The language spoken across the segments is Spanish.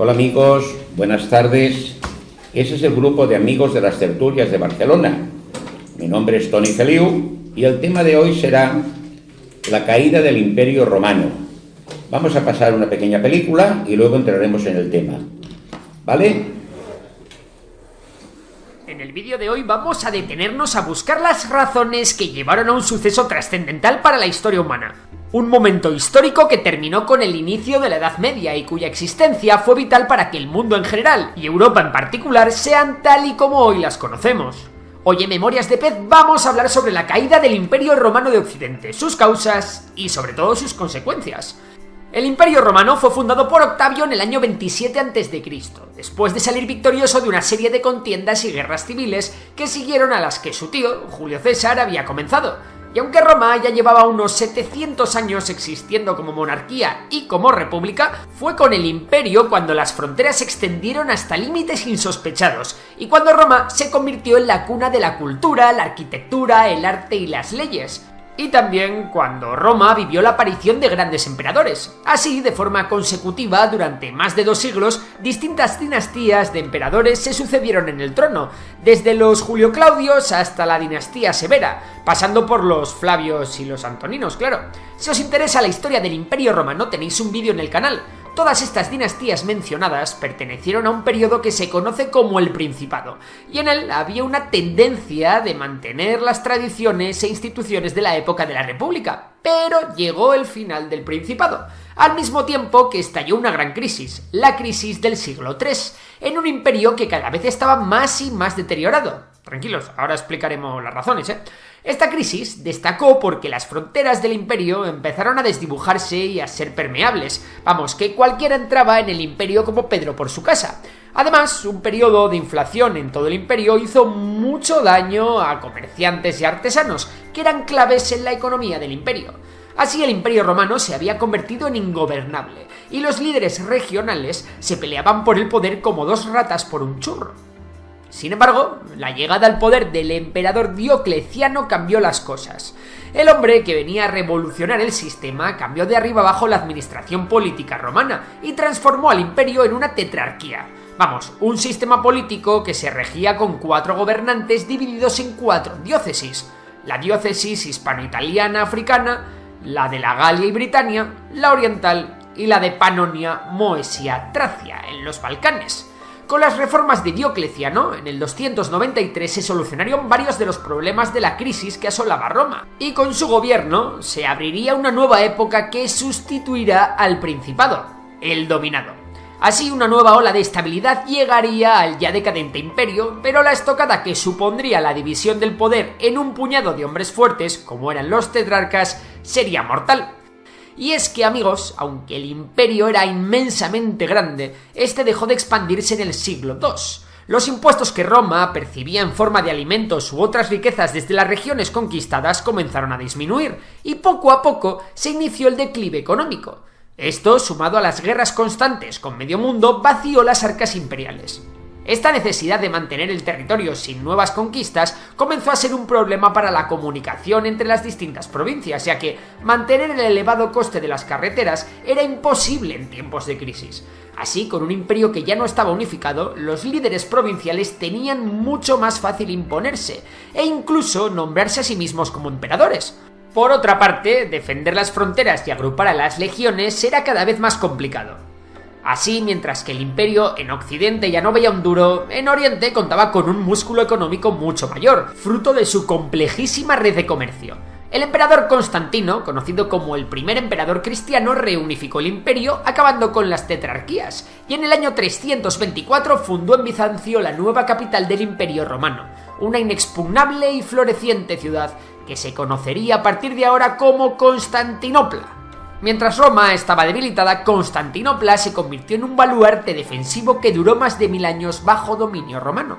Hola amigos, buenas tardes. Ese es el grupo de amigos de las tertulias de Barcelona. Mi nombre es Toni Feliu y el tema de hoy será la caída del Imperio Romano. Vamos a pasar una pequeña película y luego entraremos en el tema. ¿Vale? En el vídeo de hoy vamos a detenernos a buscar las razones que llevaron a un suceso trascendental para la historia humana. Un momento histórico que terminó con el inicio de la Edad Media y cuya existencia fue vital para que el mundo en general, y Europa en particular, sean tal y como hoy las conocemos. Hoy en Memorias de Pez vamos a hablar sobre la caída del Imperio Romano de Occidente, sus causas y sobre todo sus consecuencias. El Imperio Romano fue fundado por Octavio en el año 27 a.C., después de salir victorioso de una serie de contiendas y guerras civiles que siguieron a las que su tío, Julio César, había comenzado. Y aunque Roma ya llevaba unos 700 años existiendo como monarquía y como república, fue con el imperio cuando las fronteras se extendieron hasta límites insospechados, y cuando Roma se convirtió en la cuna de la cultura, la arquitectura, el arte y las leyes. Y también cuando Roma vivió la aparición de grandes emperadores. Así, de forma consecutiva, durante más de 2 siglos, distintas dinastías de emperadores se sucedieron en el trono, desde los Julio Claudios hasta la dinastía Severa, pasando por los Flavios y los Antoninos, claro. Si os interesa la historia del Imperio Romano, tenéis un vídeo en el canal. Todas estas dinastías mencionadas pertenecieron a un periodo que se conoce como el Principado, y en él había una tendencia de mantener las tradiciones e instituciones de la época de la República, pero llegó el final del Principado, al mismo tiempo que estalló una gran crisis, la crisis del siglo III, en un imperio que cada vez estaba más y más deteriorado. Tranquilos, ahora explicaremos las razones, Esta crisis destacó porque las fronteras del imperio empezaron a desdibujarse y a ser permeables. Vamos, que cualquiera entraba en el imperio como Pedro por su casa. Además, un periodo de inflación en todo el imperio hizo mucho daño a comerciantes y artesanos, que eran claves en la economía del imperio. Así el Imperio Romano se había convertido en ingobernable, y los líderes regionales se peleaban por el poder como 2 ratas por un churro. Sin embargo, la llegada al poder del emperador Diocleciano cambió las cosas. El hombre que venía a revolucionar el sistema cambió de arriba abajo la administración política romana y transformó al imperio en una tetrarquía. Vamos, un sistema político que se regía con 4 gobernantes divididos en 4 diócesis: la diócesis hispano-italiana africana, la de la Galia y Britania, la oriental y la de Panonia, Moesia, Tracia, en los Balcanes. Con las reformas de Diocleciano, en el 293 se solucionaron varios de los problemas de la crisis que asolaba Roma, y con su gobierno se abriría una nueva época que sustituirá al Principado, el dominado. Así, una nueva ola de estabilidad llegaría al ya decadente imperio, pero la estocada que supondría la división del poder en un puñado de hombres fuertes, como eran los tetrarcas, sería mortal. Y es que, amigos, aunque el imperio era inmensamente grande, este dejó de expandirse en el siglo II. Los impuestos que Roma percibía en forma de alimentos u otras riquezas desde las regiones conquistadas comenzaron a disminuir, y poco a poco se inició el declive económico. Esto, sumado a las guerras constantes con medio mundo, vació las arcas imperiales. Esta necesidad de mantener el territorio sin nuevas conquistas comenzó a ser un problema para la comunicación entre las distintas provincias, ya que mantener el elevado coste de las carreteras era imposible en tiempos de crisis. Así, con un imperio que ya no estaba unificado, los líderes provinciales tenían mucho más fácil imponerse e incluso nombrarse a sí mismos como emperadores. Por otra parte, defender las fronteras y agrupar a las legiones era cada vez más complicado. Así, mientras que el imperio en Occidente ya no veía un duro, en Oriente contaba con un músculo económico mucho mayor, fruto de su complejísima red de comercio. El emperador Constantino, conocido como el primer emperador cristiano, reunificó el imperio, acabando con las tetrarquías, y en el año 324 fundó en Bizancio la nueva capital del Imperio Romano, una inexpugnable y floreciente ciudad que se conocería a partir de ahora como Constantinopla. Mientras Roma estaba debilitada, Constantinopla se convirtió en un baluarte defensivo que duró más de 1000 años bajo dominio romano.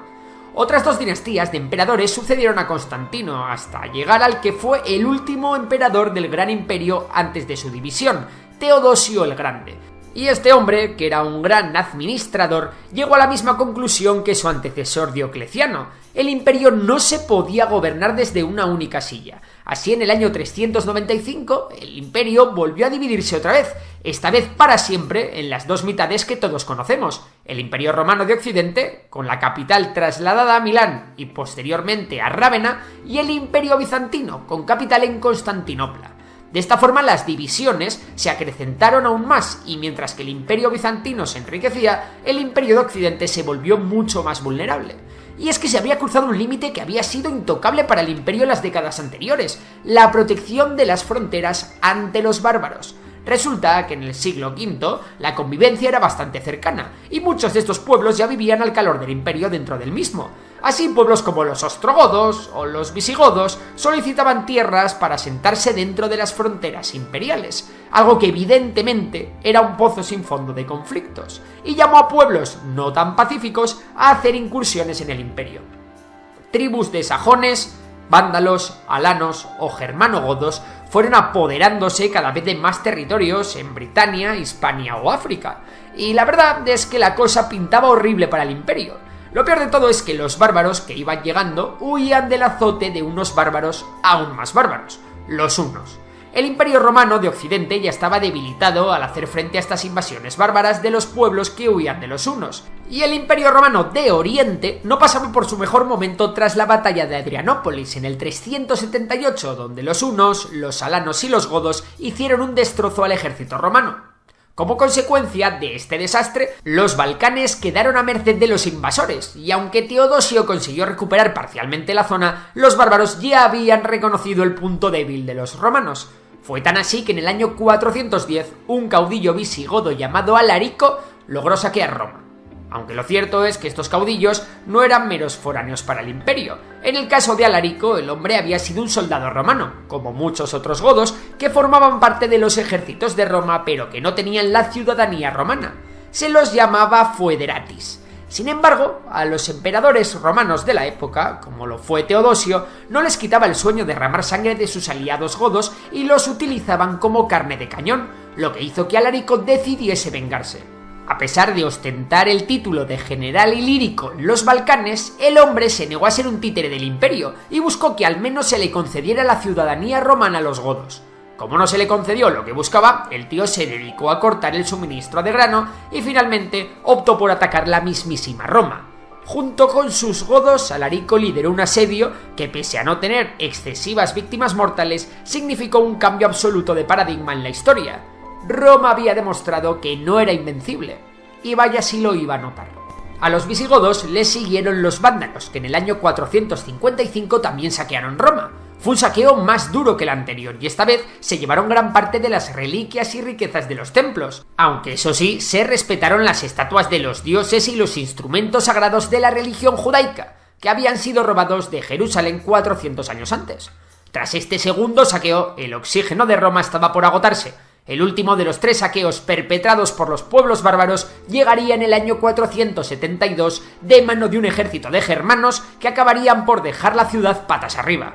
Otras 2 dinastías de emperadores sucedieron a Constantino, hasta llegar al que fue el último emperador del Gran Imperio antes de su división, Teodosio el Grande. Y este hombre, que era un gran administrador, llegó a la misma conclusión que su antecesor Diocleciano: el imperio no se podía gobernar desde una única silla. Así, en el año 395, el imperio volvió a dividirse otra vez, esta vez para siempre en las dos mitades que todos conocemos: el Imperio Romano de Occidente, con la capital trasladada a Milán y posteriormente a Rávena, y el Imperio Bizantino, con capital en Constantinopla. De esta forma, las divisiones se acrecentaron aún más, y mientras que el Imperio Bizantino se enriquecía, el Imperio de Occidente se volvió mucho más vulnerable. Y es que se había cruzado un límite que había sido intocable para el imperio en las décadas anteriores: la protección de las fronteras ante los bárbaros. Resulta que en el siglo V la convivencia era bastante cercana, y muchos de estos pueblos ya vivían al calor del imperio dentro del mismo. Así, pueblos como los ostrogodos o los visigodos solicitaban tierras para asentarse dentro de las fronteras imperiales, algo que evidentemente era un pozo sin fondo de conflictos, y llamó a pueblos no tan pacíficos a hacer incursiones en el imperio. Tribus de sajones, vándalos, alanos o germanogodos fueron apoderándose cada vez de más territorios en Britania, Hispania o África, y la verdad es que la cosa pintaba horrible para el imperio. Lo peor de todo es que los bárbaros que iban llegando huían del azote de unos bárbaros aún más bárbaros: los hunos. El Imperio Romano de Occidente ya estaba debilitado al hacer frente a estas invasiones bárbaras de los pueblos que huían de los hunos, y el Imperio Romano de Oriente no pasaba por su mejor momento tras la batalla de Adrianópolis en el 378, donde los hunos, los alanos y los godos hicieron un destrozo al ejército romano. Como consecuencia de este desastre, los Balcanes quedaron a merced de los invasores, y aunque Teodosio consiguió recuperar parcialmente la zona, los bárbaros ya habían reconocido el punto débil de los romanos. Fue tan así que en el año 410, un caudillo visigodo llamado Alarico logró saquear Roma. Aunque lo cierto es que estos caudillos no eran meros foráneos para el imperio. En el caso de Alarico, el hombre había sido un soldado romano, como muchos otros godos que formaban parte de los ejércitos de Roma pero que no tenían la ciudadanía romana. Se los llamaba foederatis. Sin embargo, a los emperadores romanos de la época, como lo fue Teodosio, no les quitaba el sueño derramar sangre de sus aliados godos y los utilizaban como carne de cañón, lo que hizo que Alarico decidiese vengarse. A pesar de ostentar el título de general ilírico en los Balcanes, el hombre se negó a ser un títere del imperio y buscó que al menos se le concediera la ciudadanía romana a los godos. Como no se le concedió lo que buscaba, el tío se dedicó a cortar el suministro de grano y finalmente optó por atacar la mismísima Roma. Junto con sus godos, Alarico lideró un asedio que, pese a no tener excesivas víctimas mortales, significó un cambio absoluto de paradigma en la historia. Roma había demostrado que no era invencible, y vaya si lo iba a notar. A los visigodos les siguieron los vándalos, que en el año 455 también saquearon Roma. Fue un saqueo más duro que el anterior, y esta vez se llevaron gran parte de las reliquias y riquezas de los templos, aunque eso sí, se respetaron las estatuas de los dioses y los instrumentos sagrados de la religión judaica, que habían sido robados de Jerusalén 400 años antes. Tras este segundo saqueo, el oxígeno de Roma estaba por agotarse. El último de los 3 saqueos perpetrados por los pueblos bárbaros llegaría en el año 472 de mano de un ejército de germanos que acabarían por dejar la ciudad patas arriba.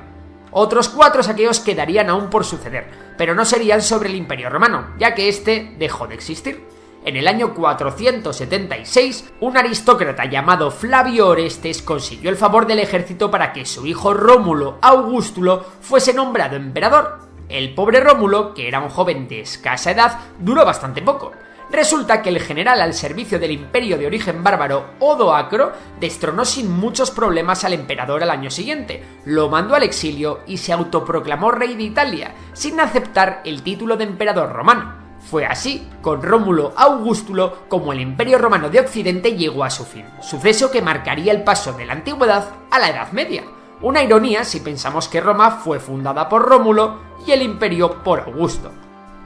Otros 4 saqueos quedarían aún por suceder, pero no serían sobre el Imperio Romano, ya que este dejó de existir. En el año 476, un aristócrata llamado Flavio Orestes consiguió el favor del ejército para que su hijo Rómulo Augustulo fuese nombrado emperador. El pobre Rómulo, que era un joven de escasa edad, duró bastante poco. Resulta que el general al servicio del imperio de origen bárbaro Odoacro destronó sin muchos problemas al emperador al año siguiente, lo mandó al exilio y se autoproclamó rey de Italia, sin aceptar el título de emperador romano. Fue así, con Rómulo Augustulo, como el Imperio Romano de Occidente llegó a su fin, suceso que marcaría el paso de la antigüedad a la Edad Media. Una ironía si pensamos que Roma fue fundada por Rómulo y el imperio por Augusto.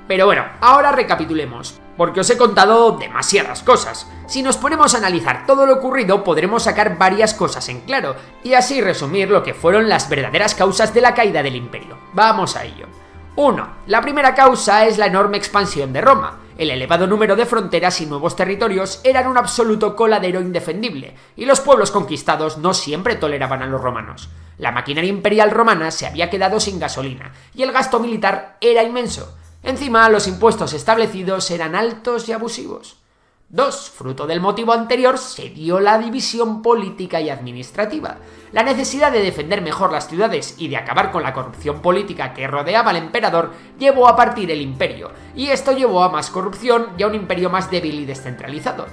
Pero bueno, ahora recapitulemos, porque os he contado demasiadas cosas. Si nos ponemos a analizar todo lo ocurrido, podremos sacar varias cosas en claro, y así resumir lo que fueron las verdaderas causas de la caída del imperio. Vamos a ello. 1. La primera causa es la enorme expansión de Roma. El elevado número de fronteras y nuevos territorios eran un absoluto coladero indefendible, y los pueblos conquistados no siempre toleraban a los romanos. La maquinaria imperial romana se había quedado sin gasolina, y el gasto militar era inmenso. Encima, los impuestos establecidos eran altos y abusivos. 2. Fruto del motivo anterior, se dio la división política y administrativa. La necesidad de defender mejor las ciudades y de acabar con la corrupción política que rodeaba al emperador llevó a partir el imperio, y esto llevó a más corrupción y a un imperio más débil y descentralizado.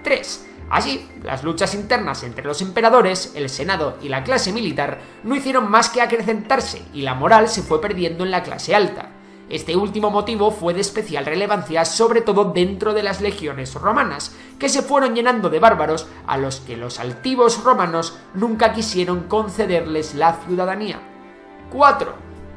3. Así, las luchas internas entre los emperadores, el senado y la clase militar no hicieron más que acrecentarse y la moral se fue perdiendo en la clase alta. Este último motivo fue de especial relevancia, sobre todo dentro de las legiones romanas, que se fueron llenando de bárbaros a los que los altivos romanos nunca quisieron concederles la ciudadanía. 4.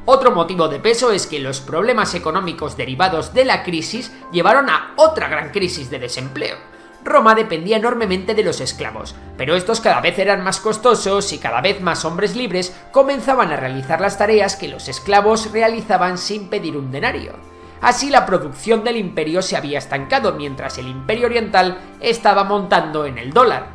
Otro motivo de peso es que los problemas económicos derivados de la crisis llevaron a otra gran crisis de desempleo. Roma dependía enormemente de los esclavos, pero estos cada vez eran más costosos y cada vez más hombres libres comenzaban a realizar las tareas que los esclavos realizaban sin pedir un denario. Así la producción del imperio se había estancado mientras el imperio oriental estaba montando en el dólar,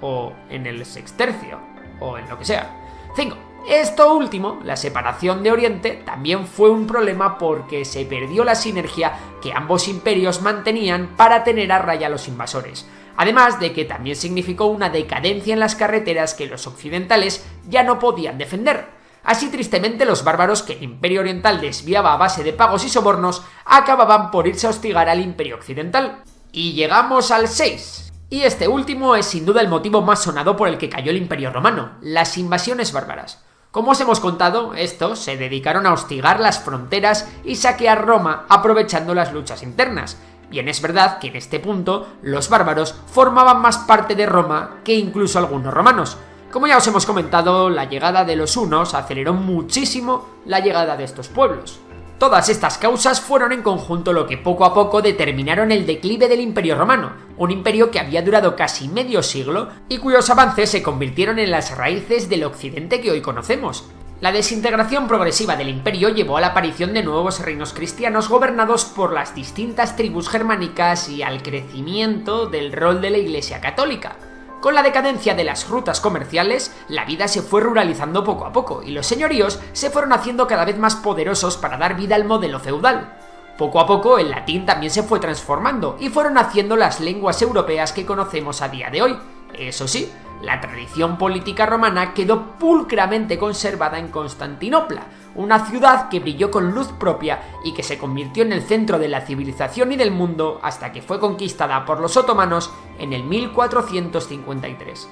o en el sextercio, o en lo que sea. 5. Esto último, la separación de Oriente, también fue un problema porque se perdió la sinergia que ambos imperios mantenían para tener a raya a los invasores. Además de que también significó una decadencia en las carreteras que los occidentales ya no podían defender. Así, tristemente, los bárbaros que el imperio oriental desviaba a base de pagos y sobornos acababan por irse a hostigar al imperio occidental. Y llegamos al 6. Y este último es sin duda el motivo más sonado por el que cayó el imperio romano: las invasiones bárbaras. Como os hemos contado, estos se dedicaron a hostigar las fronteras y saquear Roma aprovechando las luchas internas. Bien, es verdad que en este punto los bárbaros formaban más parte de Roma que incluso algunos romanos. Como ya os hemos comentado, la llegada de los hunos aceleró muchísimo la llegada de estos pueblos. Todas estas causas fueron en conjunto lo que poco a poco determinaron el declive del Imperio Romano, un imperio que había durado casi medio siglo y cuyos avances se convirtieron en las raíces del occidente que hoy conocemos. La desintegración progresiva del imperio llevó a la aparición de nuevos reinos cristianos gobernados por las distintas tribus germánicas y al crecimiento del rol de la Iglesia católica. Con la decadencia de las rutas comerciales, la vida se fue ruralizando poco a poco y los señoríos se fueron haciendo cada vez más poderosos para dar vida al modelo feudal. Poco a poco el latín también se fue transformando y fueron naciendo las lenguas europeas que conocemos a día de hoy. Eso sí, la tradición política romana quedó pulcramente conservada en Constantinopla, una ciudad que brilló con luz propia y que se convirtió en el centro de la civilización y del mundo hasta que fue conquistada por los otomanos en el 1453.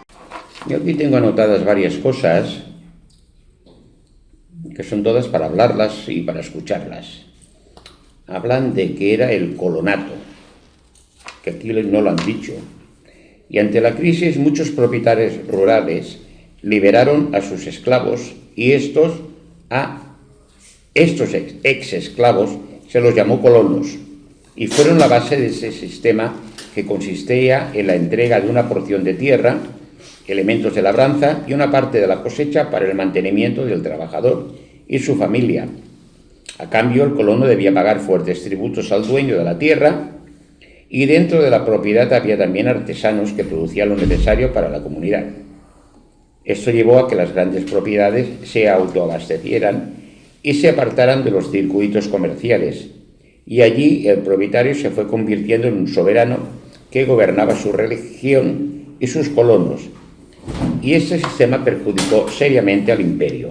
Yo aquí tengo anotadas varias cosas que son todas para hablarlas y para escucharlas. Hablan de que era el colonato, que aquí no lo han dicho. Y ante la crisis, muchos propietarios rurales liberaron a sus esclavos y estos ex esclavos se los llamó colonos y fueron la base de ese sistema que consistía en la entrega de una porción de tierra, elementos de labranza y una parte de la cosecha para el mantenimiento del trabajador y su familia. A cambio, el colono debía pagar fuertes tributos al dueño de la tierra y dentro de la propiedad había también artesanos que producían lo necesario para la comunidad. Esto llevó a que las grandes propiedades se autoabastecieran y se apartaran de los circuitos comerciales, y allí el propietario se fue convirtiendo en un soberano que gobernaba su región y sus colonos, y este sistema perjudicó seriamente al imperio.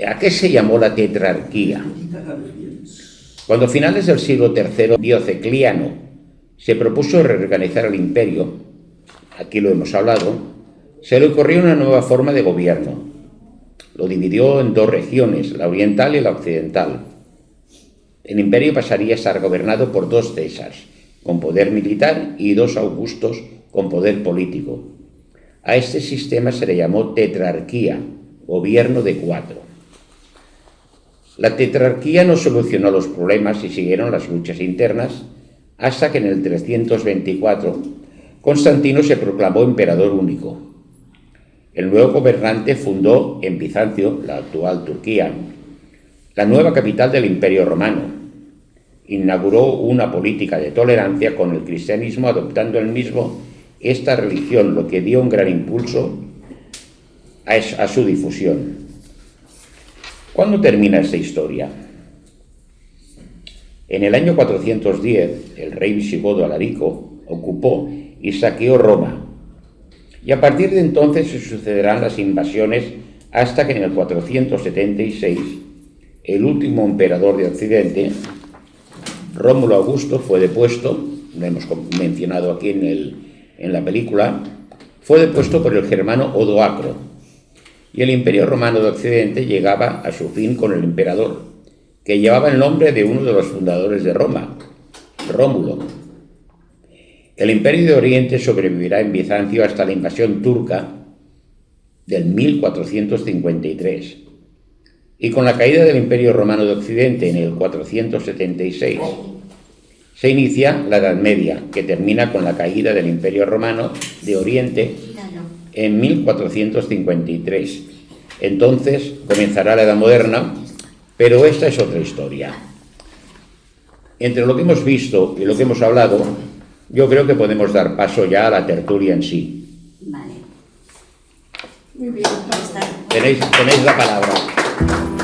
¿A qué se llamó la tetrarquía? Cuando a finales del siglo III Diocleciano se propuso reorganizar el imperio, aquí lo hemos hablado, se le ocurrió una nueva forma de gobierno. Lo dividió en dos regiones, la oriental y la occidental. El imperio pasaría a estar gobernado por dos Césars, con poder militar, y dos Augustos, con poder político. A este sistema se le llamó tetrarquía, gobierno de cuatro. La tetrarquía no solucionó los problemas y siguieron las luchas internas, hasta que en el 324 Constantino se proclamó emperador único. El nuevo gobernante fundó en Bizancio, la actual Turquía, la nueva capital del Imperio Romano. Inauguró una política de tolerancia con el cristianismo, adoptando él mismo esta religión, lo que dio un gran impulso a su difusión. ¿Cuándo termina esta historia? En el año 410, el rey visigodo Alarico ocupó y saqueó Roma. Y a partir de entonces se sucederán las invasiones hasta que en el 476 el último emperador de Occidente, Rómulo Augusto, fue depuesto, lo hemos mencionado aquí en la película, fue depuesto por el germano Odoacro, y el Imperio Romano de Occidente llegaba a su fin con el emperador, que llevaba el nombre de uno de los fundadores de Roma, Rómulo. El Imperio de Oriente sobrevivirá en Bizancio hasta la invasión turca del 1453, y con la caída del Imperio Romano de Occidente en el 476 se inicia la Edad Media, que termina con la caída del Imperio Romano de Oriente en 1453. Entonces comenzará la Edad Moderna, pero esta es otra historia. Entre lo que hemos visto y lo que hemos hablado, yo creo que podemos dar paso ya a la tertulia en sí. Vale. Muy bien. Tenéis la palabra.